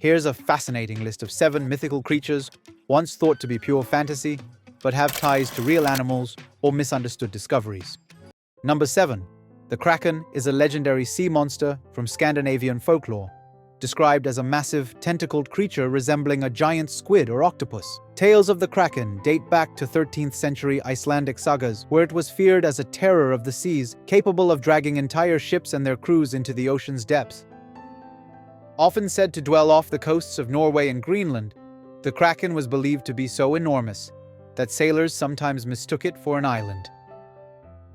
Here's a fascinating list of 7 mythical creatures once thought to be pure fantasy, but have ties to real animals or misunderstood discoveries. Number 7. The Kraken is a legendary sea monster from Scandinavian folklore, described as a massive, tentacled creature resembling a giant squid or octopus. Tales of the Kraken date back to 13th century Icelandic sagas, where it was feared as a terror of the seas, capable of dragging entire ships and their crews into the ocean's depths. Often said to dwell off the coasts of Norway and Greenland, the Kraken was believed to be so enormous that sailors sometimes mistook it for an island.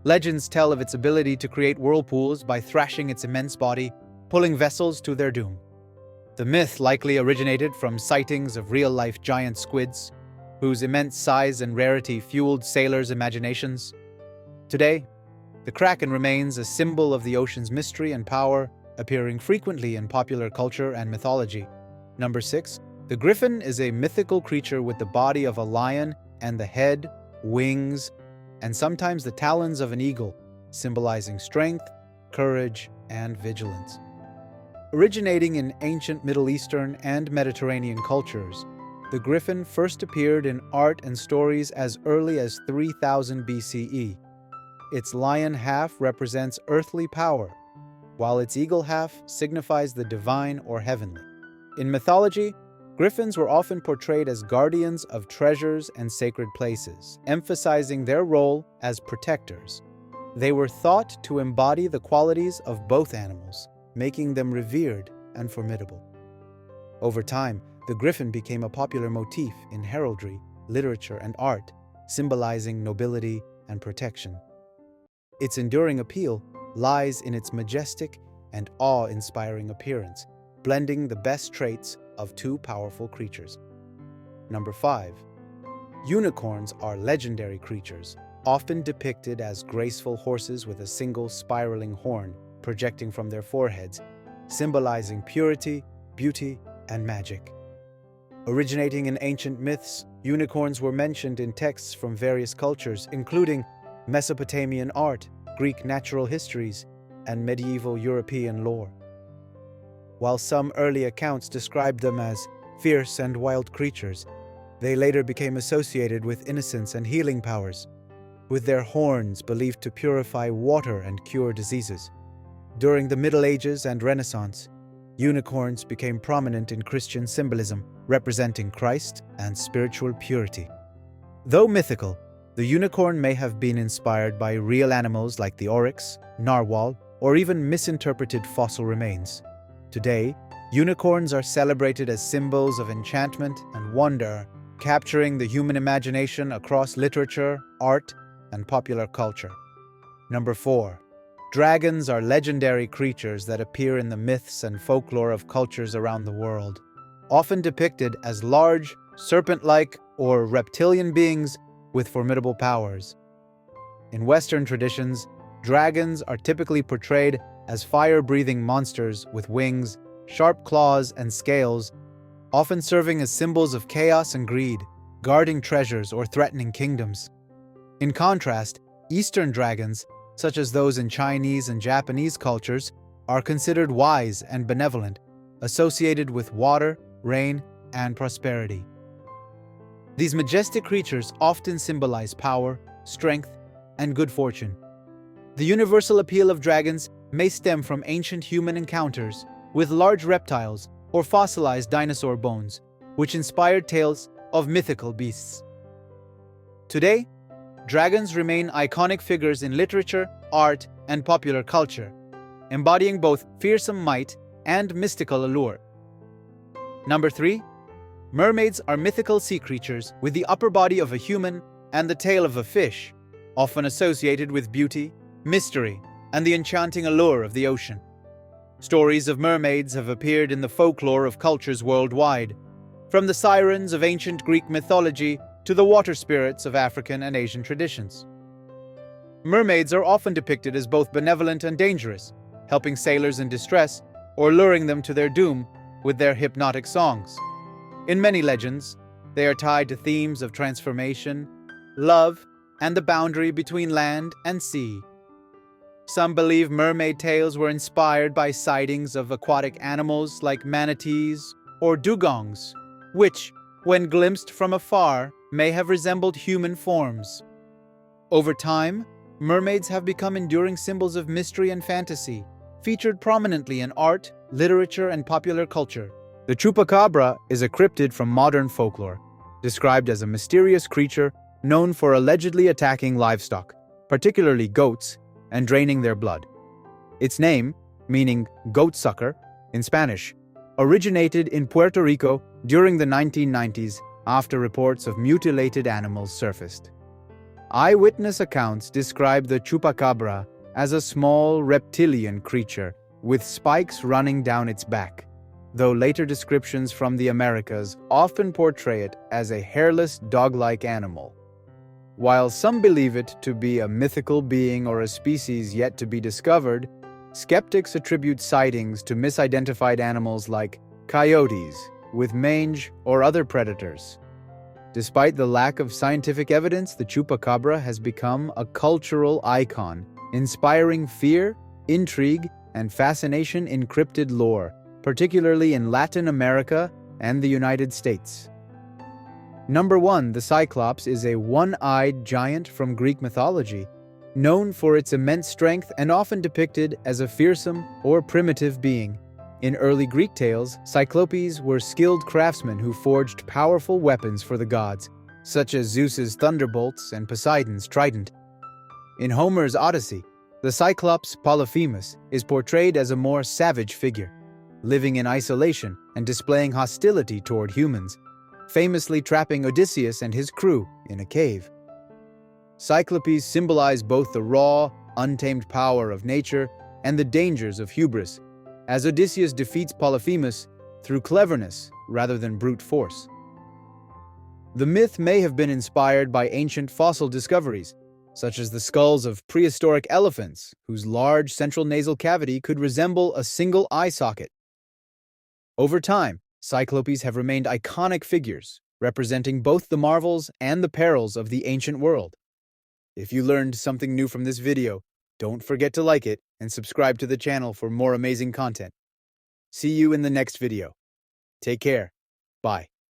Legends tell of its ability to create whirlpools by thrashing its immense body, pulling vessels to their doom. The myth likely originated from sightings of real-life giant squids, whose immense size and rarity fueled sailors' imaginations. Today, the Kraken remains a symbol of the ocean's mystery and power, appearing frequently in popular culture and mythology. Number 6. The Griffin is a mythical creature with the body of a lion and the head, wings, and sometimes the talons of an eagle, symbolizing strength, courage, and vigilance. Originating in ancient Middle Eastern and Mediterranean cultures, the Griffin first appeared in art and stories as early as 3000 BCE. Its lion half represents earthly power, while its eagle half signifies the divine or heavenly. In mythology, griffins were often portrayed as guardians of treasures and sacred places, emphasizing their role as protectors. They were thought to embody the qualities of both animals, making them revered and formidable. Over time, the griffin became a popular motif in heraldry, literature, and art, symbolizing nobility and protection. Its enduring appeal lies in its majestic and awe-inspiring appearance, blending the best traits of two powerful creatures. Number 5. Unicorns are legendary creatures, often depicted as graceful horses with a single spiraling horn projecting from their foreheads, symbolizing purity, beauty, and magic. Originating in ancient myths, unicorns were mentioned in texts from various cultures, including Mesopotamian art, Greek natural histories, and medieval European lore. While some early accounts described them as fierce and wild creatures, they later became associated with innocence and healing powers, with their horns believed to purify water and cure diseases. During the Middle Ages and Renaissance, unicorns became prominent in Christian symbolism, representing Christ and spiritual purity. Though mythical, the unicorn may have been inspired by real animals like the oryx, narwhal, or even misinterpreted fossil remains. Today, unicorns are celebrated as symbols of enchantment and wonder, capturing the human imagination across literature, art, and popular culture. Number 4. Dragons are legendary creatures that appear in the myths and folklore of cultures around the world, often depicted as large, serpent-like, or reptilian beings with formidable powers. In Western traditions, dragons are typically portrayed as fire-breathing monsters with wings, sharp claws, and scales, often serving as symbols of chaos and greed, guarding treasures or threatening kingdoms. In contrast, Eastern dragons, such as those in Chinese and Japanese cultures, are considered wise and benevolent, associated with water, rain, and prosperity. These majestic creatures often symbolize power, strength, and good fortune. The universal appeal of dragons may stem from ancient human encounters with large reptiles or fossilized dinosaur bones, which inspired tales of mythical beasts. Today, dragons remain iconic figures in literature, art, and popular culture, embodying both fearsome might and mystical allure. Number 3. Mermaids are mythical sea creatures with the upper body of a human and the tail of a fish, often associated with beauty, mystery, and the enchanting allure of the ocean. Stories of mermaids have appeared in the folklore of cultures worldwide, from the sirens of ancient Greek mythology to the water spirits of African and Asian traditions. Mermaids are often depicted as both benevolent and dangerous, helping sailors in distress or luring them to their doom with their hypnotic songs. In many legends, they are tied to themes of transformation, love, and the boundary between land and sea. Some believe mermaid tales were inspired by sightings of aquatic animals like manatees or dugongs, which, when glimpsed from afar, may have resembled human forms. Over time, mermaids have become enduring symbols of mystery and fantasy, featured prominently in art, literature, and popular culture. The Chupacabra is a cryptid from modern folklore, described as a mysterious creature known for allegedly attacking livestock, particularly goats, and draining their blood. Its name, meaning goat sucker in Spanish, originated in Puerto Rico during the 1990s after reports of mutilated animals surfaced. Eyewitness accounts describe the Chupacabra as a small reptilian creature with spikes running down its back, though later descriptions from the Americas often portray it as a hairless dog-like animal. While some believe it to be a mythical being or a species yet to be discovered, skeptics attribute sightings to misidentified animals like coyotes with mange or other predators. Despite the lack of scientific evidence, the Chupacabra has become a cultural icon, inspiring fear, intrigue, and fascination in cryptid lore, particularly in Latin America and the United States. Number 1. The Cyclops is a one-eyed giant from Greek mythology, known for its immense strength and often depicted as a fearsome or primitive being. In early Greek tales, Cyclopes were skilled craftsmen who forged powerful weapons for the gods, such as Zeus's thunderbolts and Poseidon's trident. In Homer's Odyssey, the Cyclops Polyphemus is portrayed as a more savage figure, living in isolation and displaying hostility toward humans, famously trapping Odysseus and his crew in a cave. Cyclopes symbolize both the raw, untamed power of nature and the dangers of hubris, as Odysseus defeats Polyphemus through cleverness rather than brute force. The myth may have been inspired by ancient fossil discoveries, such as the skulls of prehistoric elephants, whose large central nasal cavity could resemble a single eye socket. Over time, Cyclopes have remained iconic figures, representing both the marvels and the perils of the ancient world. If you learned something new from this video, don't forget to like it and subscribe to the channel for more amazing content. See you in the next video. Take care. Bye.